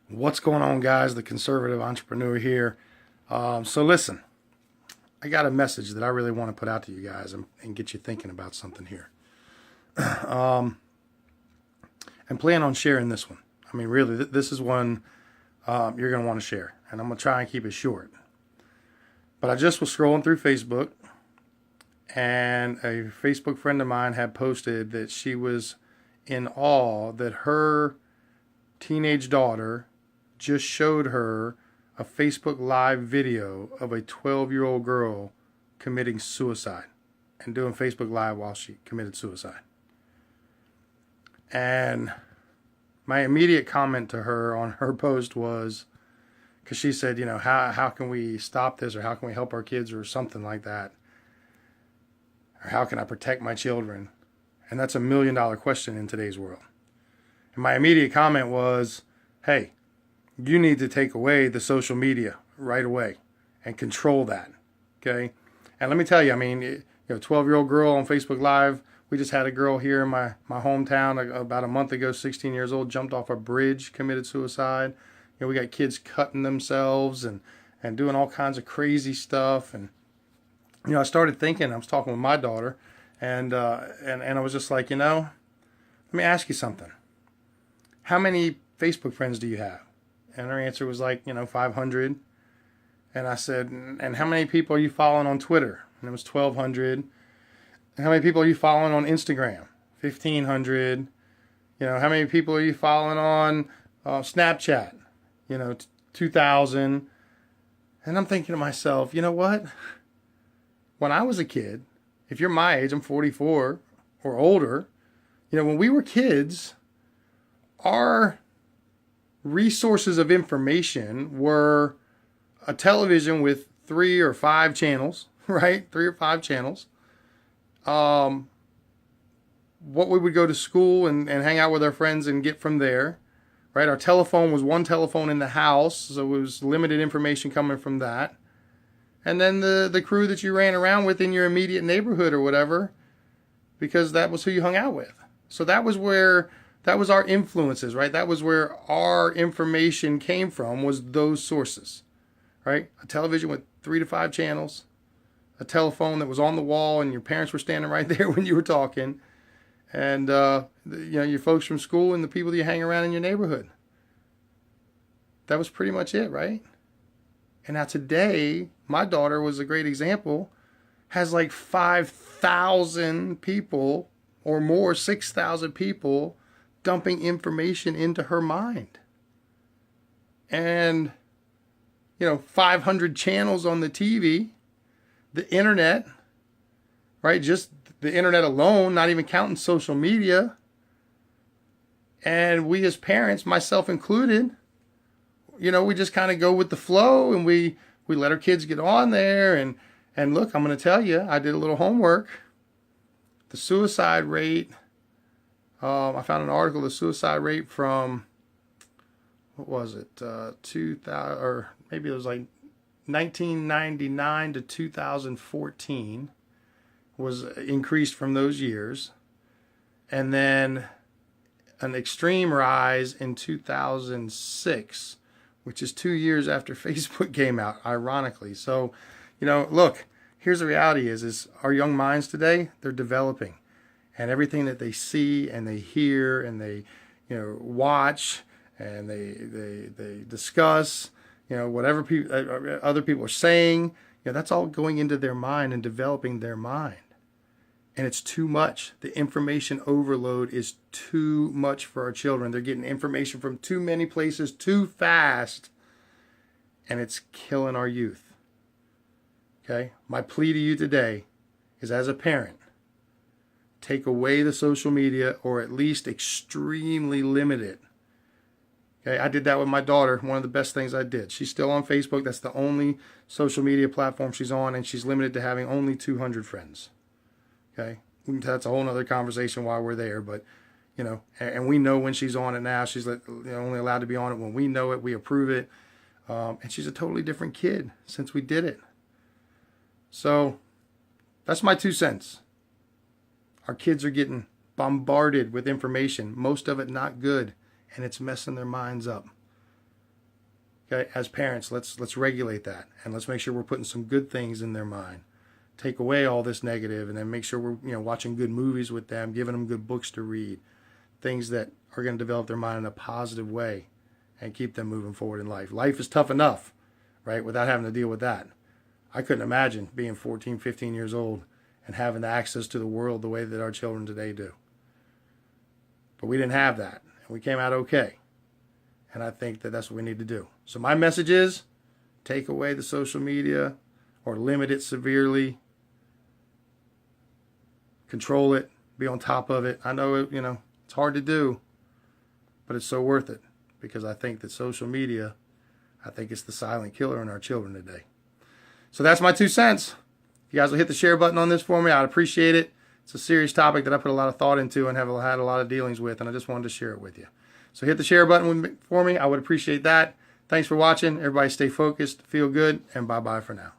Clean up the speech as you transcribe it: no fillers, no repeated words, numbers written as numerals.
What's going on, guys? The conservative entrepreneur here. So listen, I got a message that I really want to put out to you guys and get you thinking about something here. And plan on sharing this one. I mean, really, this is one you're going to want to share, and I'm going to try and keep it short. But I just was scrolling through Facebook, and a Facebook friend of mine had posted that she was in awe that her teenage daughter just showed her a Facebook Live video of a 12-year-old girl committing suicide and doing Facebook Live while she committed suicide. And my immediate comment to her on her post was, because she said, how can we stop this, or how can we help our kids, or something like that, or how can I protect my children? And that's $1 million question in today's world. And my immediate comment was, hey, you need to take away the social media right away and control that, okay? And let me tell you, 12-year-old girl on Facebook Live. We just had a girl here in my hometown about a month ago, 16 years old, jumped off a bridge, committed suicide. We got kids cutting themselves and doing all kinds of crazy stuff. And, I started thinking, I was talking with my daughter, and I was just like, let me ask you something. How many Facebook friends do you have? And her answer was like, 500. And I said, and how many people are you following on Twitter? And it was 1,200. And how many people are you following on Instagram? 1,500. How many people are you following on Snapchat? 2,000. And I'm thinking to myself, you know what? When I was a kid, if you're my age, I'm 44 or older, when we were kids, our resources of information were a television with 3 or 5 channels, right? 3 or 5 channels. What we would go to school and hang out with our friends and get from there, right? Our telephone was one telephone in the house, so it was limited information coming from that. And then the crew that you ran around with in your immediate neighborhood or whatever, because that was who you hung out with. So that was our influences, right? That was where our information came from, was those sources, right? A television with 3 to 5 channels, a telephone that was on the wall and your parents were standing right there when you were talking, and your folks from school and the people that you hang around in your neighborhood. That was pretty much it, right? And now today, my daughter was a great example, has like 5,000 people or more, 6,000 people dumping information into her mind. And, 500 channels on the TV, the internet, right? Just the internet alone, not even counting social media. And we as parents, myself included, we just kind of go with the flow, and we let our kids get on there. And look, I'm going to tell you, I did a little homework. The suicide rate, I found an article, the suicide rate from, what was it, 2000, or maybe it was like 1999 to 2014 was increased from those years. And then an extreme rise in 2006, which is 2 years after Facebook came out, ironically. So, look, here's the reality is our young minds today, they're developing. And everything that they see and they hear and they, watch and they discuss, whatever other people are saying, that's all going into their mind and developing their mind. And it's too much. The information overload is too much for our children. They're getting information from too many places too fast, and it's killing our youth. Okay? My plea to you today is, as a parent, take away the social media, or at least extremely limit it. Okay, I did that with my daughter. One of the best things I did. She's still on Facebook. That's the only social media platform she's on, and she's limited to having only 200 friends. Okay, that's a whole other conversation while we're there. But, and we know when she's on it now. She's only allowed to be on it when we know it, we approve it. And she's a totally different kid since we did it. So that's my 2 cents. Our kids are getting bombarded with information, most of it not good, and it's messing their minds up. Okay, as parents, let's regulate that, and let's make sure we're putting some good things in their mind. Take away all this negative, and then make sure we're watching good movies with them, giving them good books to read, things that are going to develop their mind in a positive way and keep them moving forward in life. Life is tough enough, right, without having to deal with that. I couldn't imagine being 14, 15 years old and having the access to the world the way that our children today do. But we didn't have that, and we came out okay. And I think that that's what we need to do. So my message is, take away the social media or limit it severely. Control it. Be on top of it. I know it's hard to do, but it's so worth it, because I think that social media, I think it's the silent killer in our children today. So that's my 2 cents. If you guys will hit the share button on this for me, I'd appreciate it. It's a serious topic that I put a lot of thought into and have had a lot of dealings with, and I just wanted to share it with you. So hit the share button for me. I would appreciate that. Thanks for watching. Everybody stay focused, feel good, and bye-bye for now.